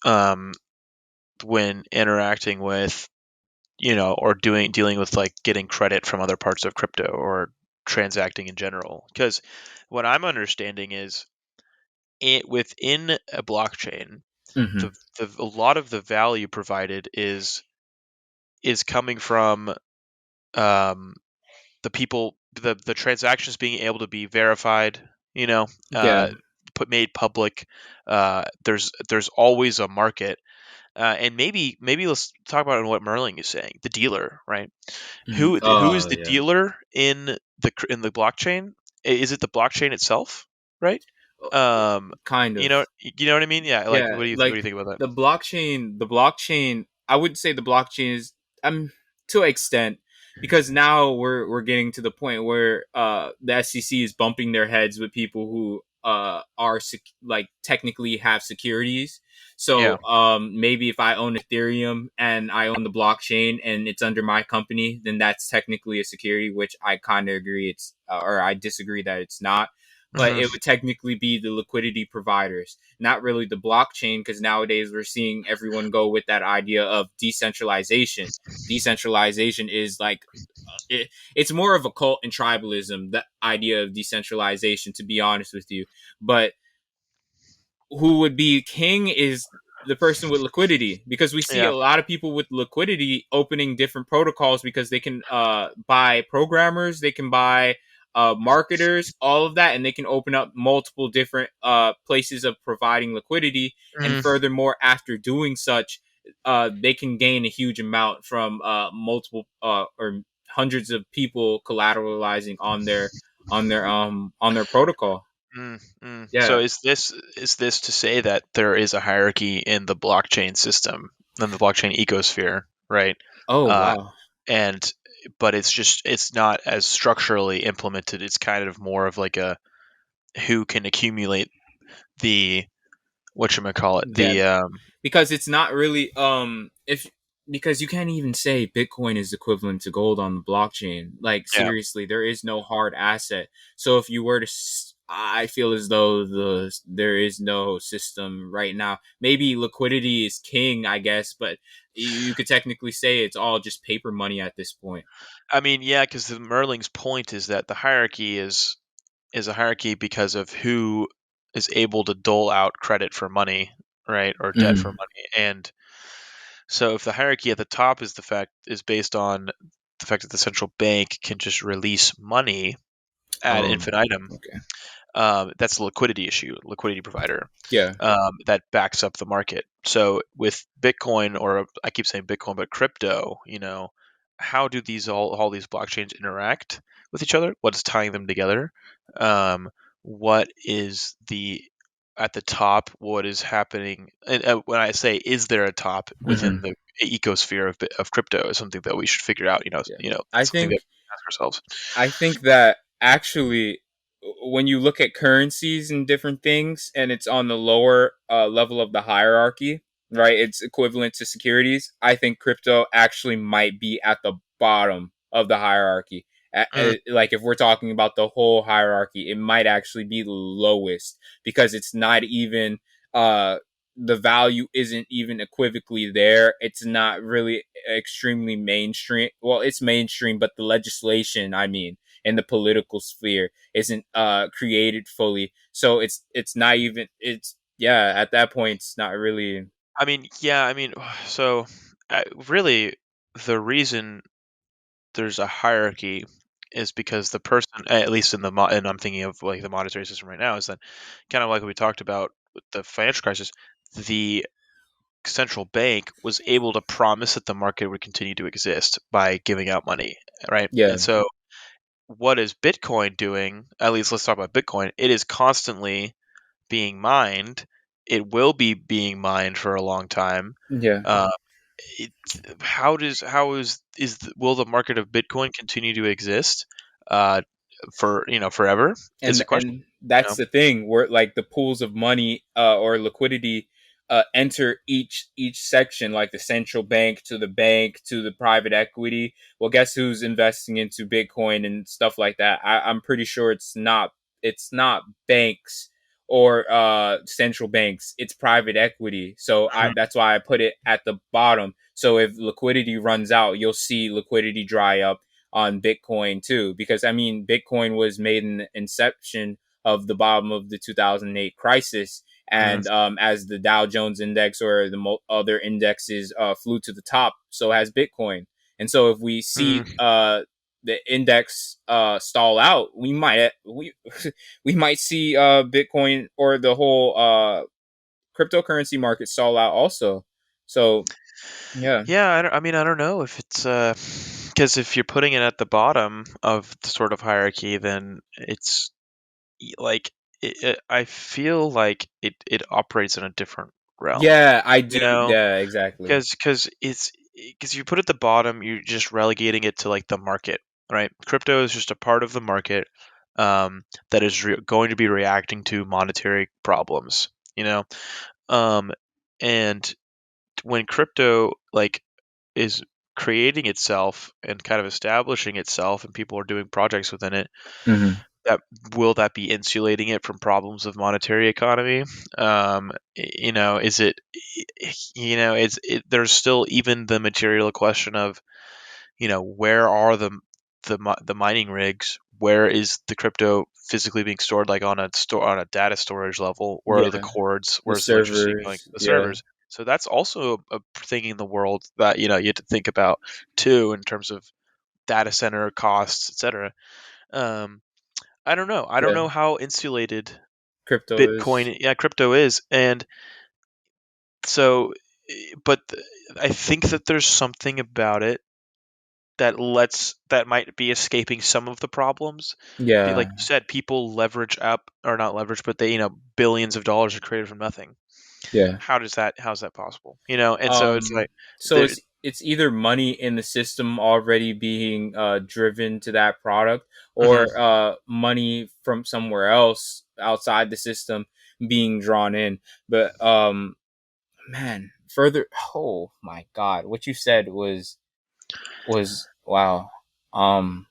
um, when interacting with, or dealing with like getting credit from other parts of crypto or transacting in general. Because what I'm understanding is it within a blockchain, Mm-hmm. a lot of the value provided is coming from um, the people, the transactions being able to be verified, you know, Yeah. uh, made public. There's always a market. And maybe let's talk about what Merling is saying. The dealer, right? Mm-hmm. Who is Oh the yeah. dealer in the blockchain? Is it the blockchain itself, right? Um, Kind of. you know what I mean? Yeah. Like, Yeah, what do like you think about that? the blockchain, I would say the blockchain is to an extent, because now we're getting to the point where the SEC is bumping their heads with people who are like technically have securities. Yeah. So maybe if I own Ethereum and I own the blockchain and it's under my company, then that's technically a security, which I kind of agree it's or I disagree that it's not. But Hmm. it would technically be the liquidity providers, not really the blockchain, because nowadays we're seeing everyone go with that idea of decentralization. Decentralization is like it's more of a cult and tribalism, the idea of decentralization, to be honest with you. But who would be king is the person with liquidity, because we see Yeah. a lot of people with liquidity opening different protocols because they can buy programmers, they can buy marketers, all of that, and they can open up multiple different places of providing liquidity. And Mm, furthermore, after doing such, they can gain a huge amount from multiple or hundreds of people collateralizing on their protocol. So Yeah. is this to say that there is a hierarchy in the blockchain system, in the blockchain ecosphere, right? Oh Uh, wow. and but it's not as structurally implemented. It's kind of more of like a who can accumulate the whatchamacallit, Yeah, the because it's not really if because you can't even say Bitcoin is equivalent to gold on the blockchain. Like yeah. seriously, there is no hard asset. So if you were to I feel as though there is no system right now. Maybe liquidity is king, I guess, but you could technically say it's all just paper money at this point. I mean, yeah, because the Merling's point is that the hierarchy is a hierarchy because of who is able to dole out credit for money, right, or debt for Mm-hmm. money. And so if the hierarchy at the top is based on the fact that the central bank can just release money ad Um. infinitum. Okay. That's a liquidity issue, liquidity provider Yeah. that backs up the market. So with Bitcoin, or I keep saying Bitcoin, but crypto, how do these all these blockchains interact with each other? What's tying them together? Um, what is the at the top? What is happening? And when I say, is there a top within Hmm. the ecosphere of crypto, is something that we should figure out. Yeah. I Something that think we ask ourselves. I think that actually, when you look at currencies and different things, and it's on the lower level of the hierarchy, right? It's equivalent to securities. I think crypto actually might be at the bottom of the hierarchy. Mm, Like if we're talking about the whole hierarchy, it might actually be the lowest because it's not even uh the value isn't even equivocally there. It's not really extremely mainstream. Well, it's mainstream, but the legislation, I mean, in the political sphere isn't created fully. So it's not even it's yeah, at that point it's not really. I mean, yeah, I mean, so really, the reason there's a hierarchy is because the person, at least in and I'm thinking of like the monetary system right now, is that kind of like we talked about with the financial crisis, the central bank was able to promise that the market would continue to exist by giving out money, right? Yeah. And so, what is Bitcoin doing? At least let's talk about Bitcoin. It is constantly being mined. It will be being mined for a long time. Yeah. Uh, it, how is will the market of Bitcoin continue to exist uh, for forever? Is and a question. and that's the thing where like the pools of money or liquidity enter each section, like the central bank to the bank to the private equity. Well, guess who's investing into Bitcoin and stuff like that? I'm pretty sure it's not banks or central banks. It's private equity. So Mhm, that's why I put it at the bottom. So if liquidity runs out, you'll see liquidity dry up on Bitcoin too, because I mean, Bitcoin was made in the inception of the bottom of the 2008 crisis. mhm, And as the Dow Jones index or the other indexes flew to the top, so has Bitcoin. And so if we see mhm. the index stall out, we might see Bitcoin or the whole cryptocurrency market stall out also. So yeah, Yeah, I mean, I don't know if it's because if you're putting it at the bottom of the sort of hierarchy, then it's like I feel like it operates in a different realm, yeah, I you do. know, Yeah, exactly. because you put it at the bottom, you're just relegating it to like the market, right? Crypto is just a part of the market that is going to be reacting to monetary problems, you know, um, and when crypto like is creating itself and kind of establishing itself, and people are doing projects within it, Hmm. that will that be insulating it from problems of monetary economy? Is it, there's still even the material question of, where are the mining rigs? Where is the crypto physically being stored, like on a data storage level? Where are the Yeah, cords? the Where's the electricity going? servers. The Yeah, servers. So that's also a thing in the world that you have to think about too, in terms of data center costs, etc. Um, I don't know. I don't yeah. know how insulated Crypto is. Bitcoin, yeah, crypto is, and so, but I think that there's something about it that might be escaping some of the problems. Like Yeah, you said, people leverage up, or not leverage, but they, billions of dollars are created from nothing. yeah. How's that possible? And so it's Um. like So there. it's either money in the system already being driven to that product, Mhm. or money from somewhere else outside the system being drawn in. But man, further. Oh my God, what you said was wow. Um.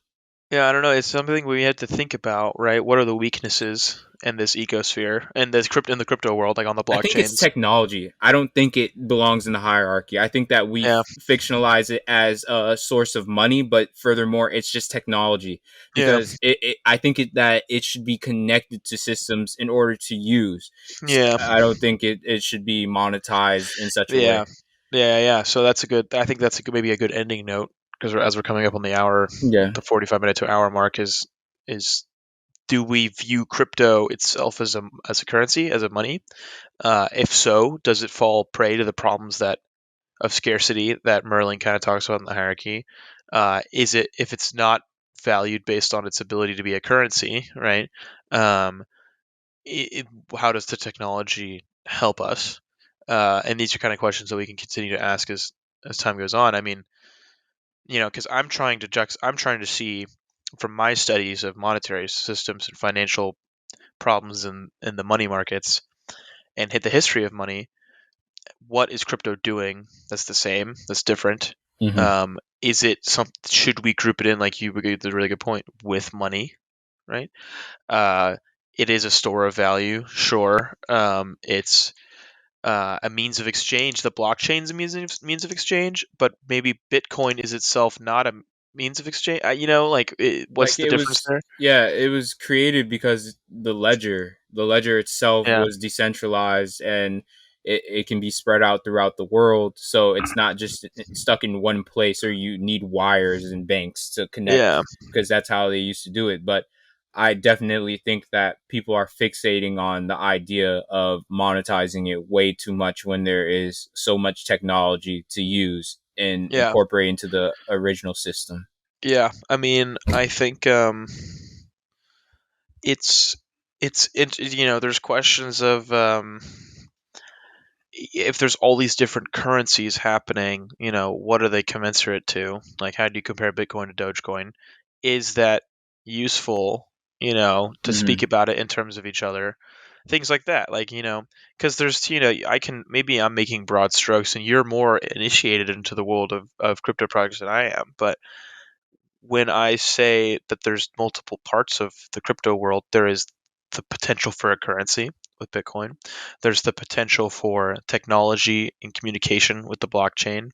Yeah, I don't know. It's something we had to think about, right? What are the weaknesses in this ecosphere and this crypto in the crypto world, like on the I think it's blockchains? technology. I don't think it belongs in the hierarchy. I think that we Yeah, fictionalize it as a source of money, but furthermore, it's just technology yeah, because I think that it should be connected to systems in order to use. yeah, I don't think it should be monetized in such a yeah, way. yeah. So that's a good. I think that's maybe a good ending note. because as we're coming up on the hour, Yeah. the 45-minute to hour mark is do we view crypto itself as a currency, as a money? If so, does it fall prey to the problems that of scarcity that Merlin kind of talks about in the hierarchy? Is it, if it's not valued based on its ability to be a currency, right? Um, how does the technology help us? And these are kind of questions that we can continue to ask as time goes on. I mean, because I'm trying to see from my studies of monetary systems and financial problems in the money markets and hit the history of money. What is crypto doing that's the same, that's different? Hmm. Is it some? Should we group it in, like you gave the really good point, with money, right? Uh, it is a store of value, sure. It's a means of exchange. The blockchain's a means of exchange, but maybe Bitcoin is itself not a means of exchange. What's Like the it difference was, there? yeah, it was created because the ledger itself Yeah, was decentralized, and it can be spread out throughout the world, so it's not just stuck in one place, or you need wires and banks to connect, yeah, because that's how they used to do it. But I definitely think that people are fixating on the idea of monetizing it way too much when there is so much technology to use and yeah, incorporate into the original system. yeah. I mean, I think it's there's questions of if there's all these different currencies happening, what are they commensurate to? Like, how do you compare Bitcoin to Dogecoin? Is that useful, to speak Hmm. about it in terms of each other? Things like that. Like, because maybe I'm making broad strokes and you're more initiated into the world of crypto projects than I am. But when I say that there's multiple parts of the crypto world, there is the potential for a currency with Bitcoin. There's the potential for technology and communication with the blockchain,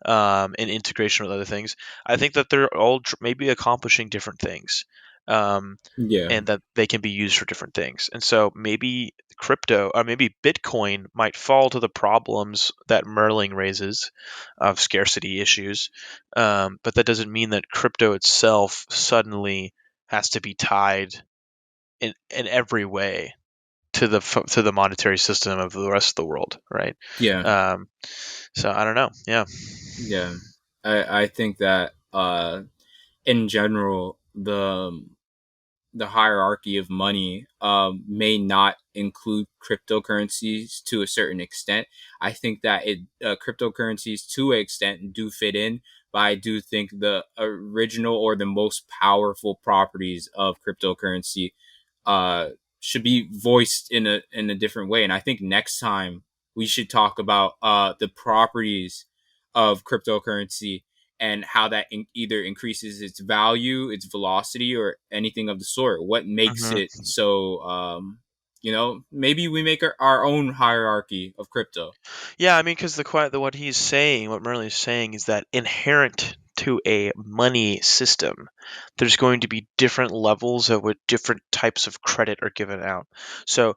and integration with other things. I think that they're all maybe accomplishing different things, um, Yeah. and that they can be used for different things. And so maybe crypto, or maybe Bitcoin, might fall to the problems that Merling raises of scarcity issues, but that doesn't mean that crypto itself suddenly has to be tied in every way to the monetary system of the rest of the world, right? Yeah. Um, so I don't know. Yeah. Yeah. I think that in general the hierarchy of money may not include cryptocurrencies to a certain extent. I think that cryptocurrencies to an extent do fit in, but I do think the original or the most powerful properties of cryptocurrency uh, should be voiced in a different way. And I think next time we should talk about the properties of cryptocurrency and how that either increases its value, its velocity, or anything of the sort. What makes hmm it so? Maybe we make our own hierarchy of crypto. Yeah, I mean, because what he's saying, what Merlin's saying, is that inherent to a money system, there's going to be different levels at which different types of credit are given out. So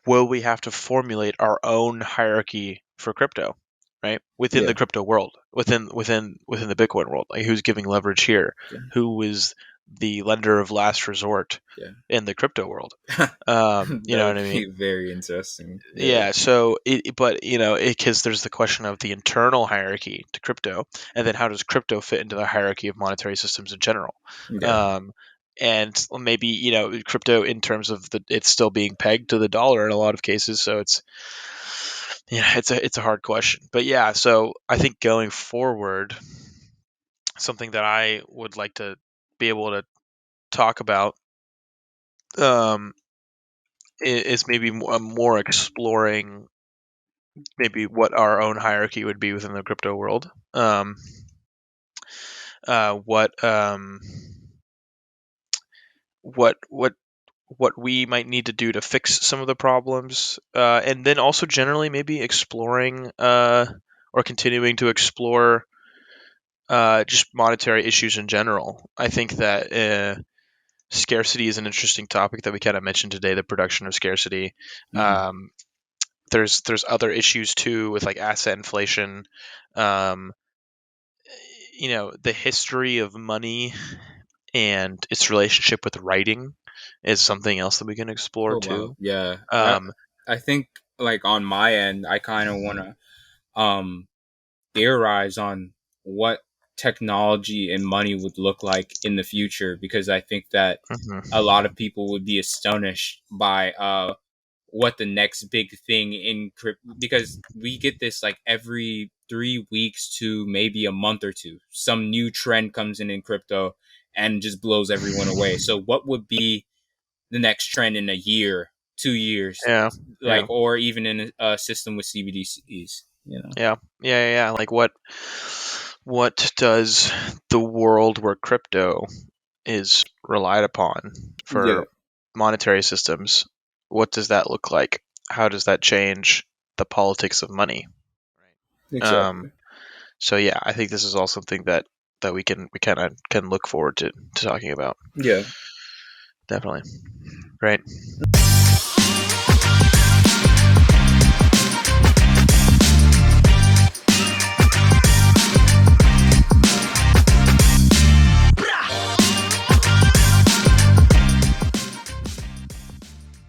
will we have to formulate our own hierarchy for crypto, right? Within the Yeah, crypto world, within the Bitcoin world, like who's giving leverage here, yeah, who is the lender of last resort yeah. in the crypto world. You That know would what I mean? be very interesting. Yeah, Yeah. So, but because there's the question of the internal hierarchy to crypto, and then how does crypto fit into the hierarchy of monetary systems in general? yeah, Um, and maybe crypto in terms of it's still being pegged to the dollar in a lot of cases, so it's a hard question. But yeah, so I think going forward, something that I would like to be able to talk about, um, is maybe more exploring maybe what our own hierarchy would be within the crypto world. What what what what we might need to do to fix some of the problems, and then also generally maybe exploring, or continuing to explore, just monetary issues in general. I think that scarcity is an interesting topic that we kind of mentioned today. The production of scarcity. hmm, Um, there's other issues too with like asset inflation. Um, the history of money and its relationship with writing is something else that we can explore Oh wow, too. yeah. Um, I think like on my end, I kind of want to um theorize on what technology and money would look like in the future, because I think that a mhm. lot of people would be astonished by what the next big thing in crypto, because we get this like every 3 weeks to maybe a month or two, some new trend comes in crypto and just blows everyone away. So what would be the next trend in a year, 2 years, Yeah, yeah, like, or even in a system with CBDCs, yeah. Like what does the world where crypto is relied upon Yeah, for monetary systems? What does that look like? How does that change the politics of money? Um, exactly. so yeah, I think this is all something that we kind of can look forward to talking about. Yeah. Definitely. Right.